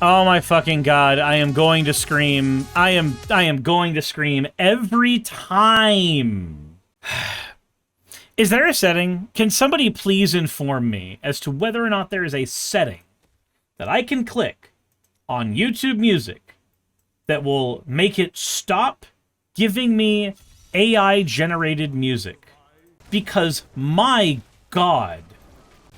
Oh my fucking god, I am going to scream. I am going to scream every time. Is there a setting? Can somebody please inform me as to whether or not there is a setting that I can click on YouTube Music that will make it stop giving me AI-generated music? Because, my god,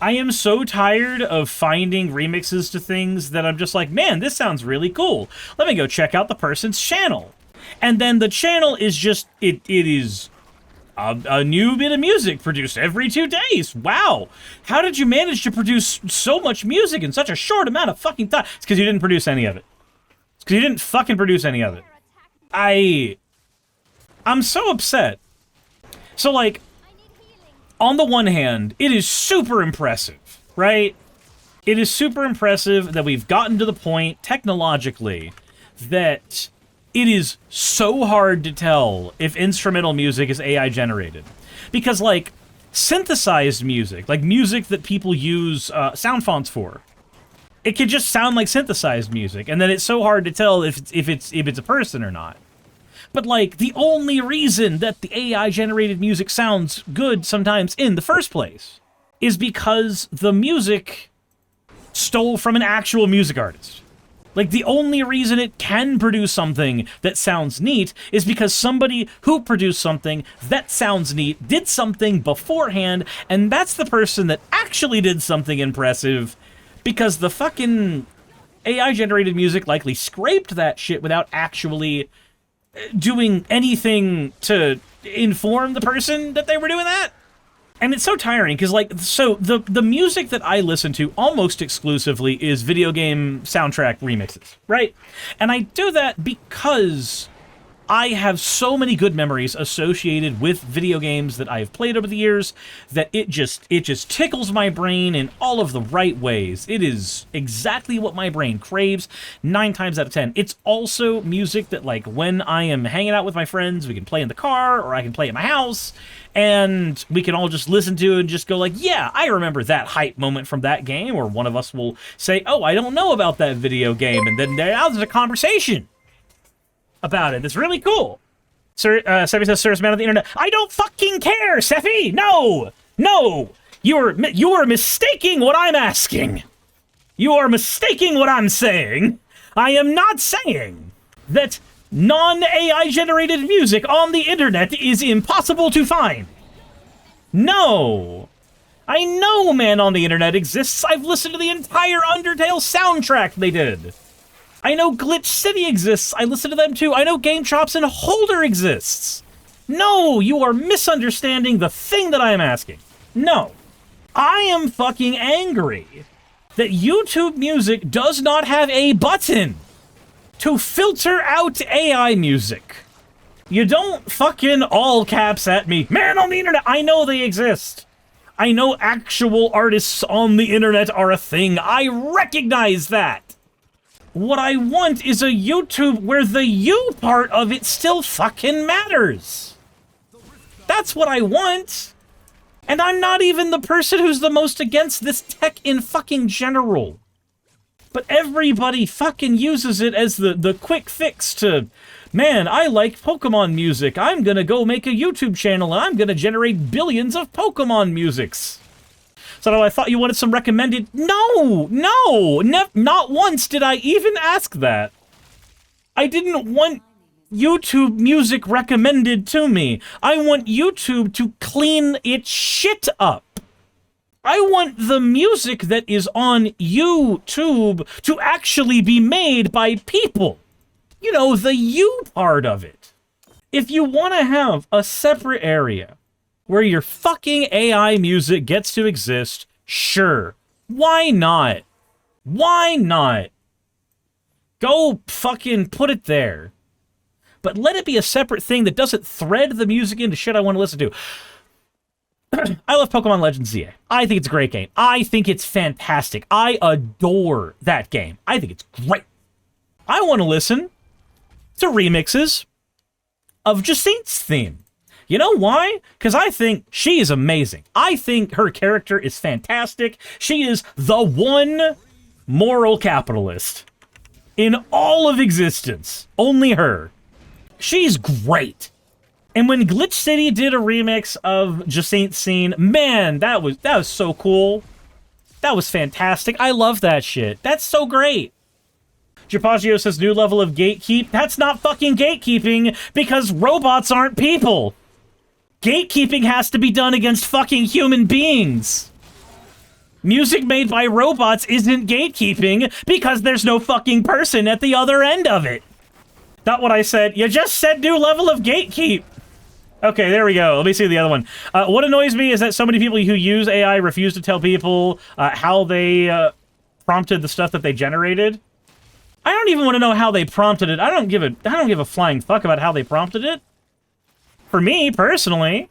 I am so tired of finding remixes to things that I'm just like, man, this sounds really cool. Let me go check out the person's channel. And then the channel is just, it is a new bit of music produced every 2 days. Wow. How did you manage to produce so much music in such a short amount of fucking time? It's because you didn't produce any of it. It's because you didn't fucking produce any of it. I'm so upset. So, like, on the one hand, it is super impressive, right? It is super impressive that we've gotten to the point, technologically, that it is so hard to tell if instrumental music is AI-generated. Because, like, synthesized music, like music that people use sound fonts for, it can just sound like synthesized music, and then it's so hard to tell if it's a person or not. But, like, the only reason that the AI-generated music sounds good sometimes in the first place is because the music stole from an actual music artist. Like, the only reason it can produce something that sounds neat is because somebody who produced something that sounds neat did something beforehand, and that's the person that actually did something impressive, because the fucking AI-generated music likely scraped that shit without actually doing anything to inform the person that they were doing that. And it's so tiring, because, like, so the music that I listen to almost exclusively is video game soundtrack remixes, right? And I do that because I have so many good memories associated with video games that I have played over the years that it just tickles my brain in all of the right ways. It is exactly what my brain craves 9 times out of 10. It's also music that, like, when I am hanging out with my friends, we can play in the car, or I can play at my house, and we can all just listen to it and just go like, yeah, I remember that hype moment from that game, or one of us will say, oh, I don't know about that video game, and then there's a conversation about it. It's really cool. Sephi says, Sir's man of the internet. I don't fucking care, Sephi! No! No! You are mistaking what I'm asking. You are mistaking what I'm saying. I am not saying that non-AI generated music on the internet is impossible to find. No! I know Man on the Internet exists. I've listened to the entire Undertale soundtrack they did. I know Glitch City exists. I listen to them too. I know Game Chops and Holder exists. No, you are misunderstanding the thing that I am asking. No. I am fucking angry that YouTube Music does not have a button to filter out AI music. You don't fucking all caps at me. Man on the internet, I know they exist. I know actual artists on the internet are a thing. I recognize that. What I want is a YouTube where the you part of it still fucking matters. That's what I want. And I'm not even the person who's the most against this tech in fucking general. But everybody fucking uses it as the quick fix to, man, I like Pokemon music. I'm gonna go make a YouTube channel and I'm gonna generate billions of Pokemon musics. So I thought you wanted some recommended. No, not once did I even ask that. I didn't want YouTube music recommended to me. I want YouTube to clean its shit up. I want the music that is on YouTube to actually be made by people. You know, the you part of it. If you want to have a separate area where your fucking AI music gets to exist, sure. Why not? Why not? Go fucking put it there. But let it be a separate thing that doesn't thread the music into shit I want to listen to. I love Pokemon Legends ZA. I think it's a great game. I think it's fantastic. I adore that game. I think it's great. I want to listen to remixes of Jacinth's theme. You know why? Because I think she is amazing. I think her character is fantastic. She is the one moral capitalist. in all of existence. Only her. She's great. And when Glitch City did a remix of Just Ain't Seen, man, that was so cool. That was fantastic. I love that shit. That's so great. Japaggio says new level of gatekeep. That's not fucking gatekeeping because robots aren't people. Gatekeeping has to be done against fucking human beings. Music made by robots isn't gatekeeping because there's no fucking person at the other end of it. Not what I said. You just said new level of gatekeep. Okay, there we go. Let me see the other one. What annoys me is that so many people who use AI refuse to tell people how they prompted the stuff that they generated. I don't even want to know how they prompted it. I don't give a flying fuck about how they prompted it. For me, personally.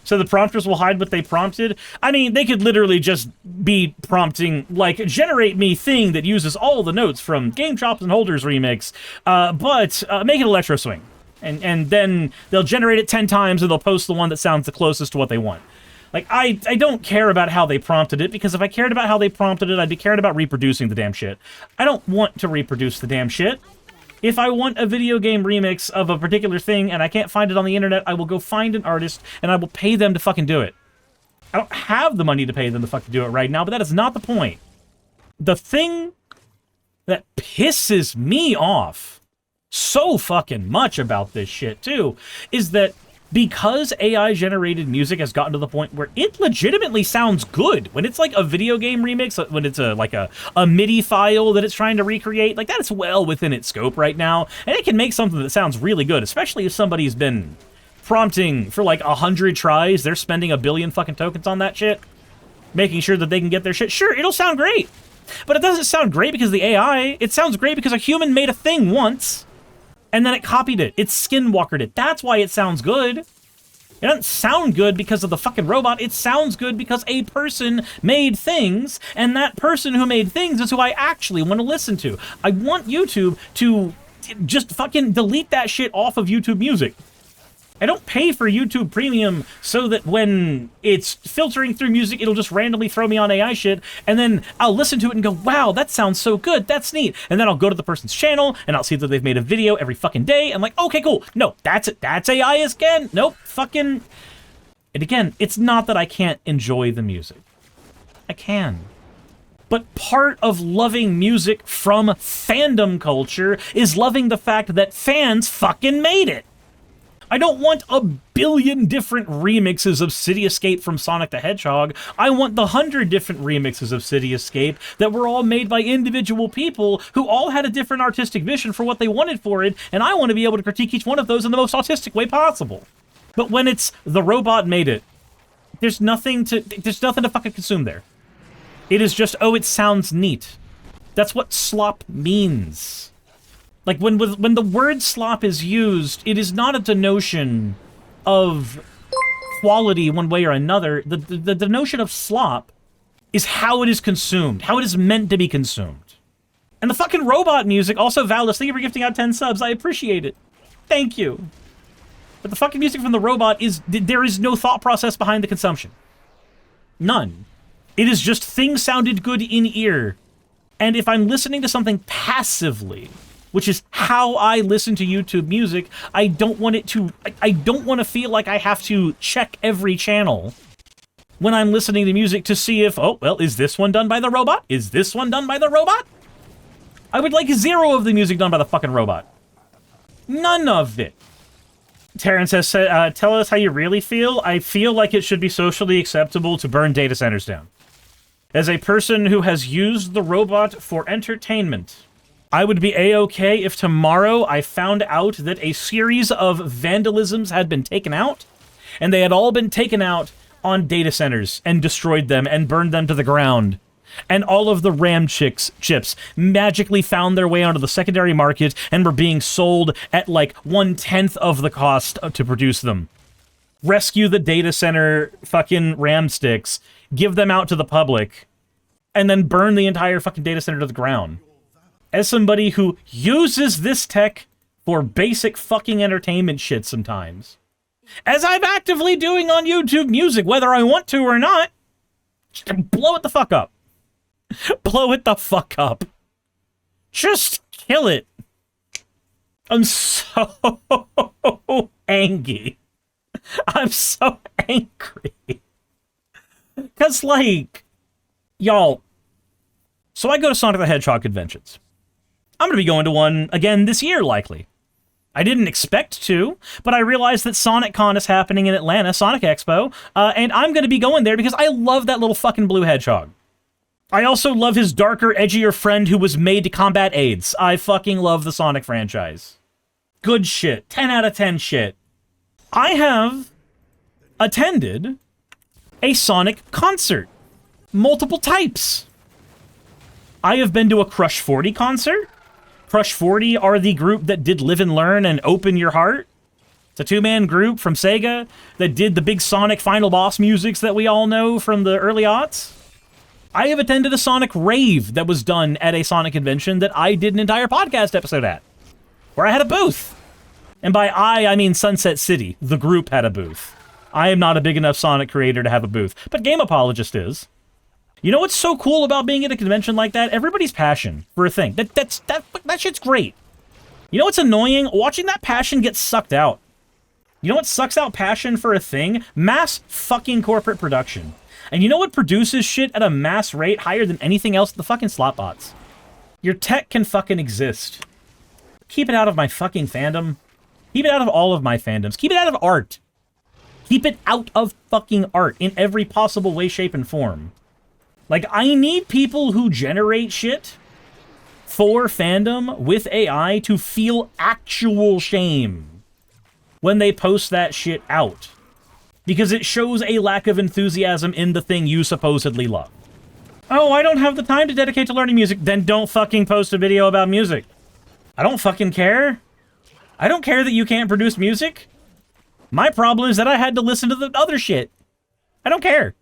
So the prompters will hide what they prompted? I mean, they could literally just be prompting, like, generate me thing that uses all the notes from Game Chops and Holders remix, but make it Electro Swing. And then they'll generate it 10 times and they'll post the one that sounds the closest to what they want. Like, I don't care about how they prompted it, because if I cared about how they prompted it, I'd be caring about reproducing the damn shit. I don't want to reproduce the damn shit. If I want a video game remix of a particular thing and I can't find it on the internet, I will go find an artist and I will pay them to fucking do it. I don't have the money to pay them to fucking do it right now, but that is not the point. The thing that pisses me off so fucking much about this shit, too, is that because AI-generated music has gotten to the point where it legitimately sounds good, when it's like a video game remix, when it's like a MIDI file that it's trying to recreate, like that's well within its scope right now, and it can make something that sounds really good, especially if somebody's been prompting for like 100 tries, they're spending 1 billion fucking tokens on that shit, making sure that they can get their shit. Sure, it'll sound great, but it doesn't sound great because of the AI, it sounds great because a human made a thing once, and then it copied it. It skinwalkered it. That's why it sounds good. It doesn't sound good because of the fucking robot. It sounds good because a person made things, and that person who made things is who I actually want to listen to. I want YouTube to just fucking delete that shit off of YouTube Music. I don't pay for YouTube Premium so that when it's filtering through music, it'll just randomly throw me on AI shit, and then I'll listen to it and go, wow, that sounds so good, that's neat. And then I'll go to the person's channel, and I'll see that they've made a video every fucking day, and like, okay, cool. No, that's it. That's AI again. Nope, fucking... And again, it's not that I can't enjoy the music. I can. But part of loving music from fandom culture is loving the fact that fans fucking made it. I don't want 1 billion different remixes of City Escape from Sonic the Hedgehog. I want the 100 different remixes of City Escape that were all made by individual people who all had a different artistic vision for what they wanted for it, and I want to be able to critique each one of those in the most autistic way possible. But when it's the robot made it, there's nothing to fucking consume there. It is just, oh, it sounds neat. That's what slop means. Like, when the word slop is used, it is not a denotion of quality one way or another. The denotion of slop is how it is consumed, how it is meant to be consumed. And the fucking robot music, also Valis, thank you for gifting out 10 subs, I appreciate it. Thank you. But the fucking music from the robot there is no thought process behind the consumption. None. It is just things sounded good in ear. And if I'm listening to something passively, which is how I listen to YouTube Music, I don't want to feel like I have to check every channel when I'm listening to music to see if, oh, well, is this one done by the robot? Is this one done by the robot? I would like 0 of the music done by the fucking robot. None of it. Terrence has said, tell us how you really feel. I feel like it should be socially acceptable to burn data centers down. As a person who has used the robot for entertainment, I would be A-okay if tomorrow I found out that a series of vandalisms had been taken out, and they had all been taken out on data centers and destroyed them and burned them to the ground. And all of the RAM chips magically found their way onto the secondary market and were being sold at like 1/10 of the cost to produce them. Rescue the data center fucking RAM sticks, give them out to the public, and then burn the entire fucking data center to the ground. As somebody who uses this tech for basic fucking entertainment shit sometimes, as I'm actively doing on YouTube Music, whether I want to or not, just blow it the fuck up. Blow it the fuck up. Just kill it. I'm so angry. I'm so angry. Because, like, y'all, so I go to Sonic the Hedgehog conventions. I'm going to be going to one again this year, likely. I didn't expect to, but I realized that SonicCon is happening in Atlanta, Sonic Expo, and I'm going to be going there because I love that little fucking blue hedgehog. I also love his darker, edgier friend who was made to combat AIDS. I fucking love the Sonic franchise. Good shit. 10 out of 10 shit. I have attended a Sonic concert. Multiple types. I have been to a Crush 40 concert. Crush 40 are the group that did Live and Learn and Open Your Heart. It's a two-man group from Sega that did the big Sonic final boss musics that we all know from the early aughts. I have attended a Sonic rave that was done at a Sonic convention that I did an entire podcast episode at, where I had a booth. And by I mean Sunset City. The group had a booth. I am not a big enough Sonic creator to have a booth, but Game Apologist is. You know what's so cool about being at a convention like that? Everybody's passion for a thing. That shit's great. You know what's annoying? Watching that passion get sucked out. You know what sucks out passion for a thing? Mass fucking corporate production. And you know what produces shit at a mass rate higher than anything else? The fucking slot bots. Your tech can fucking exist. Keep it out of my fucking fandom. Keep it out of all of my fandoms. Keep it out of art. Keep it out of fucking art in every possible way, shape, and form. Like, I need people who generate shit for fandom with AI to feel actual shame when they post that shit out. Because it shows a lack of enthusiasm in the thing you supposedly love. Oh, I don't have the time to dedicate to learning music. Then don't fucking post a video about music. I don't fucking care. I don't care that you can't produce music. My problem is that I had to listen to the other shit. I don't care.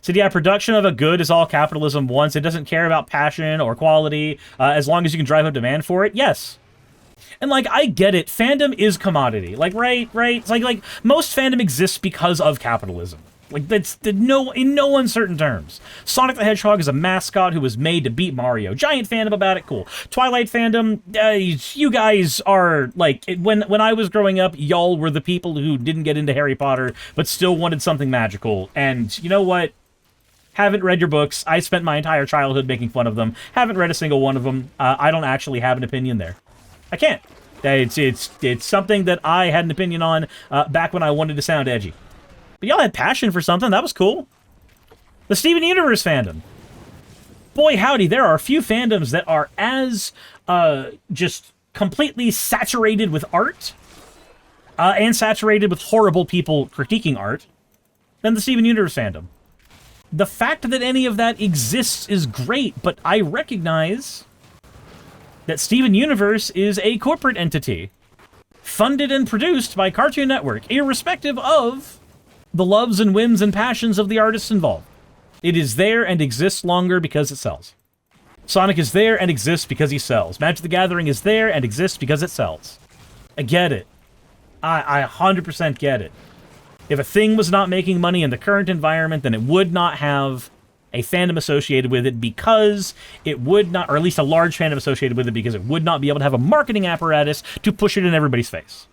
So yeah, production of a good is all capitalism wants. It doesn't care about passion or quality, as long as you can drive up demand for it, yes. And, like, I get it. Fandom is commodity. Like, right? It's like most fandom exists because of capitalism. Like, that's in no uncertain terms. Sonic the Hedgehog is a mascot who was made to beat Mario. Giant fandom about it, cool. Twilight fandom, you guys are, like, when I was growing up, y'all were the people who didn't get into Harry Potter, but still wanted something magical. And you know what? Haven't read your books. I spent my entire childhood making fun of them. Haven't read a single one of them. I don't actually have an opinion there. I can't. It's something that I had an opinion on back when I wanted to sound edgy. But y'all had passion for something. That was cool. The Steven Universe fandom. Boy, howdy, there are a few fandoms that are as just completely saturated with art and saturated with horrible people critiquing art than the Steven Universe fandom. The fact that any of that exists is great, but I recognize that Steven Universe is a corporate entity, funded and produced by Cartoon Network, irrespective of the loves and whims and passions of the artists involved. It is there and exists longer because it sells. Sonic is there and exists because he sells. Magic the Gathering is there and exists because it sells. I get it. I 100% get it. If a thing was not making money in the current environment, then it would not have a fandom associated with it because it would not, or at least a large fandom associated with it because it would not be able to have a marketing apparatus to push it in everybody's face.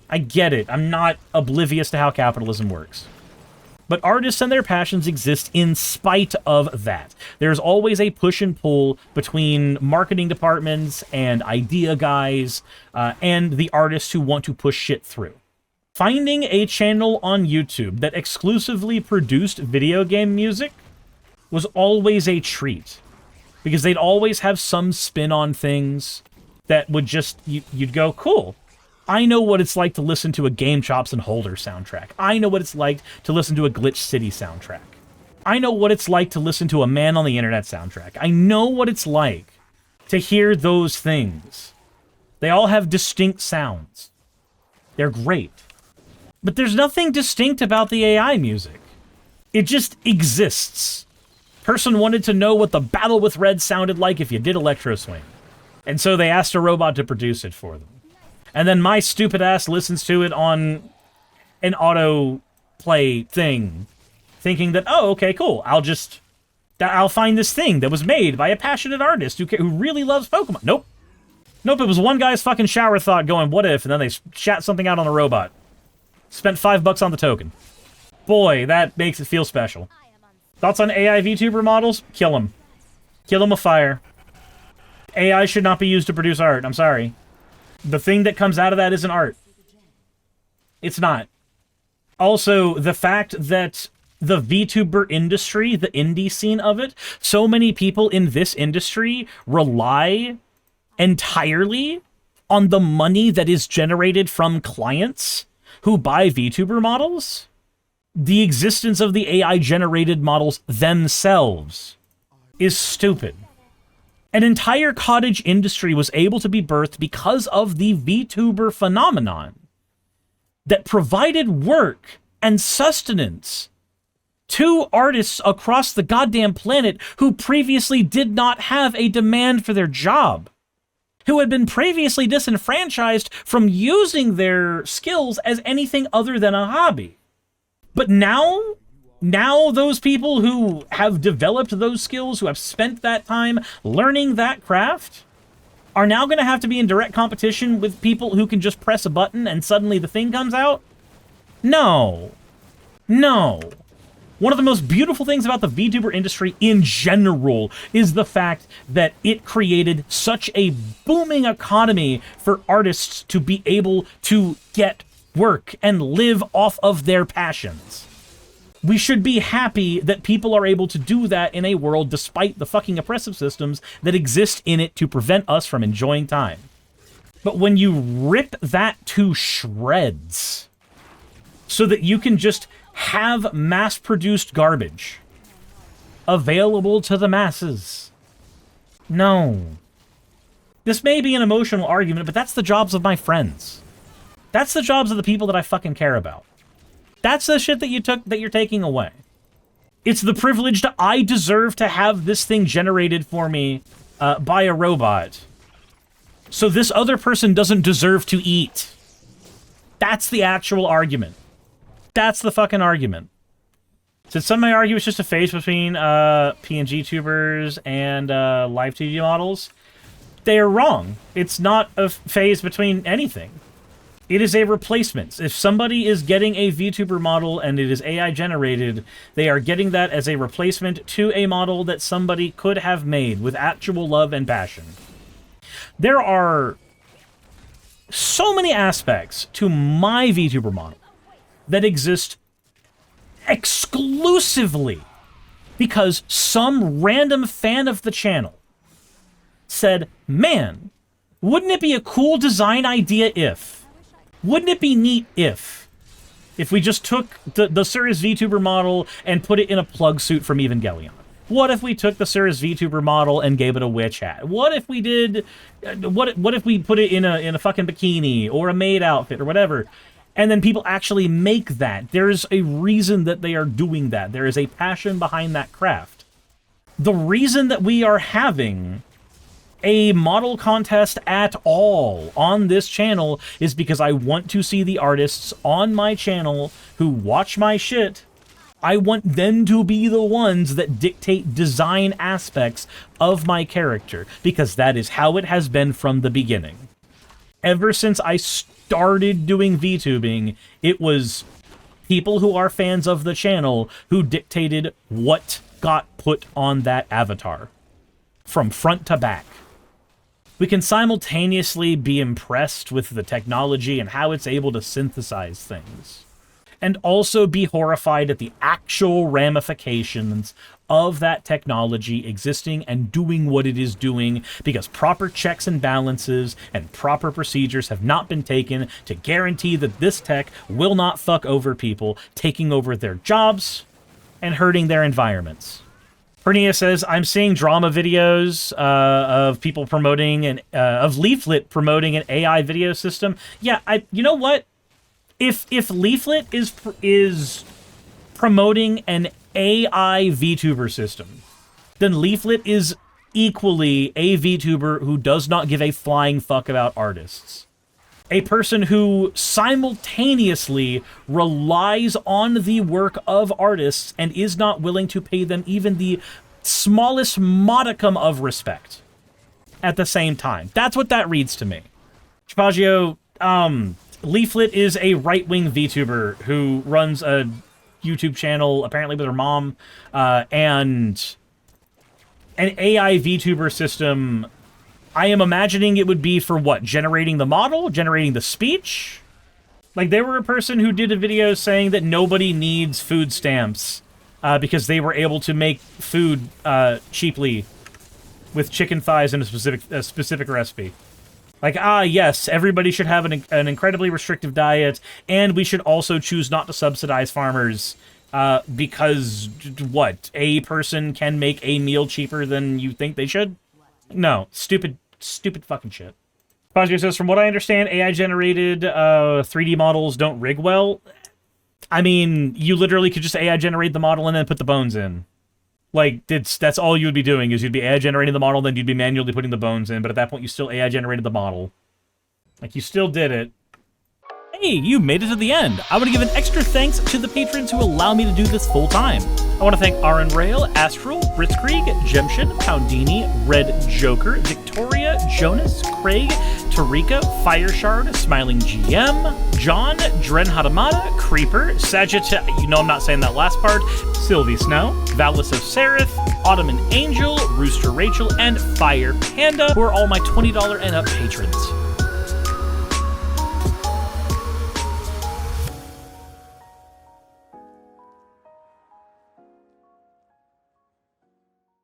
I get it. I'm not oblivious to how capitalism works. But artists and their passions exist in spite of that. There's always a push and pull between marketing departments and idea guys and the artists who want to push shit through. Finding a channel on YouTube that exclusively produced video game music was always a treat. Because they'd always have some spin on things that would just, you'd go, cool. I know what it's like to listen to a Game Chops and Holder soundtrack. I know what it's like to listen to a Glitch City soundtrack. I know what it's like to listen to a Man on the Internet soundtrack. I know what it's like to hear those things. They all have distinct sounds. They're great. But there's nothing distinct about the AI music. It just exists. Person wanted to know what the Battle with Red sounded like if you did Electro Swing. And so they asked a robot to produce it for them. And then my stupid ass listens to it on an autoplay thing, thinking that, oh, okay, cool. I'll just That I'll find this thing that was made by a passionate artist who really loves Pokemon. Nope. Nope, it was one guy's fucking shower thought going, what if? And then they shat something out on a robot. Spent $5 on the token. Boy, that makes it feel special. Thoughts on AI VTuber models? Kill them. Kill them with fire. AI should not be used to produce art. I'm sorry. The thing that comes out of that isn't art. It's not. Also, the fact that the VTuber industry, the indie scene of it, so many people in this industry rely entirely on the money that is generated from clients who buy VTuber models. The existence of the AI-generated models themselves is stupid. An entire cottage industry was able to be birthed because of the VTuber phenomenon that provided work and sustenance to artists across the goddamn planet who previously did not have a demand for their job, who had been previously disenfranchised from using their skills as anything other than a hobby. But now those people who have developed those skills, who have spent that time learning that craft, are now going to have to be in direct competition with people who can just press a button and suddenly the thing comes out? No. No. One of the most beautiful things about the VTuber industry in general is the fact that it created such a booming economy for artists to be able to get work and live off of their passions. We should be happy that people are able to do that in a world despite the fucking oppressive systems that exist in it to prevent us from enjoying time. But when you rip that to shreds so that you can just have mass-produced garbage available to the masses. No. This may be an emotional argument, but that's the jobs of my friends. That's the jobs of the people that I fucking care about. That's the shit that you're taking away. It's the privilege that I deserve to have this thing generated for me by a robot. So this other person doesn't deserve to eat. That's the actual argument. That's the fucking argument. Since some may argue it's just a phase between PNG tubers and live TV models, they are wrong. It's not a phase between anything. It is a replacement. If somebody is getting a VTuber model and it is AI generated, they are getting that as a replacement to a model that somebody could have made with actual love and passion. There are so many aspects to my VTuber model that exist exclusively because some random fan of the channel said, man, wouldn't it be a cool design idea if? Wouldn't it be neat if we just took the Cirrus VTuber model and put it in a plug suit from Evangelion? What if we took the Cirrus VTuber model and gave it a witch hat? What if we did, what if we put it in a fucking bikini or a maid outfit or whatever? And then people actually make that. There's a reason that they are doing that. There is a passion behind that craft. The reason that we are having a model contest at all on this channel is because I want to see the artists on my channel who watch my shit. I want them to be the ones that dictate design aspects of my character, because that is how it has been from the beginning. Ever since I started doing VTubing, it was people who are fans of the channel who dictated what got put on that avatar, from front to back. We can simultaneously be impressed with the technology and how it's able to synthesize things, and also be horrified at the actual ramifications of that technology existing and doing what it is doing because proper checks and balances and proper procedures have not been taken to guarantee that this tech will not fuck over people, taking over their jobs and hurting their environments. Pernia says, I'm seeing drama videos of people promoting of Leaflet promoting an AI video system. Yeah, you know what? If Leaflet is promoting an AI VTuber system, then Leaflet is equally a VTuber who does not give a flying fuck about artists. A person who simultaneously relies on the work of artists and is not willing to pay them even the smallest modicum of respect at the same time. That's what that reads to me. Chapagio, Leaflet is a right-wing VTuber who runs a YouTube channel, apparently with her mom, and an AI VTuber system. I am imagining it would be for what? Generating the model? Generating the speech? Like, they were a person who did a video saying that nobody needs food stamps because they were able to make food cheaply with chicken thighs in a specific recipe. Like, yes, everybody should have an incredibly restrictive diet, and we should also choose not to subsidize farmers because, what, a person can make a meal cheaper than you think they should? No, stupid fucking shit. Pazio says, from what I understand, AI-generated 3D models don't rig well. I mean, you literally could just AI-generate the model and then put the bones in. Like, that's all you would be doing, is you'd be AI-generating the model, then you'd be manually putting the bones in, but at that point, you still AI-generated the model. Like, you still did it. Hey, you made it to the end. I want to give an extra thanks to the patrons who allow me to do this full time. I want to thank Aaron Rail, Astral, Britzkrieg, Jemshin, Poundini, Red Joker, Victoria, Jonas, Craig, Tarika, Fireshard, Smiling GM, John, Dren Hadamada, Creeper, Sagitta, you know I'm not saying that last part, Sylvie Snow, Valis of Seraph, Ottoman Angel, Rooster Rachel, and Fire Panda, who are all my $20 and up patrons.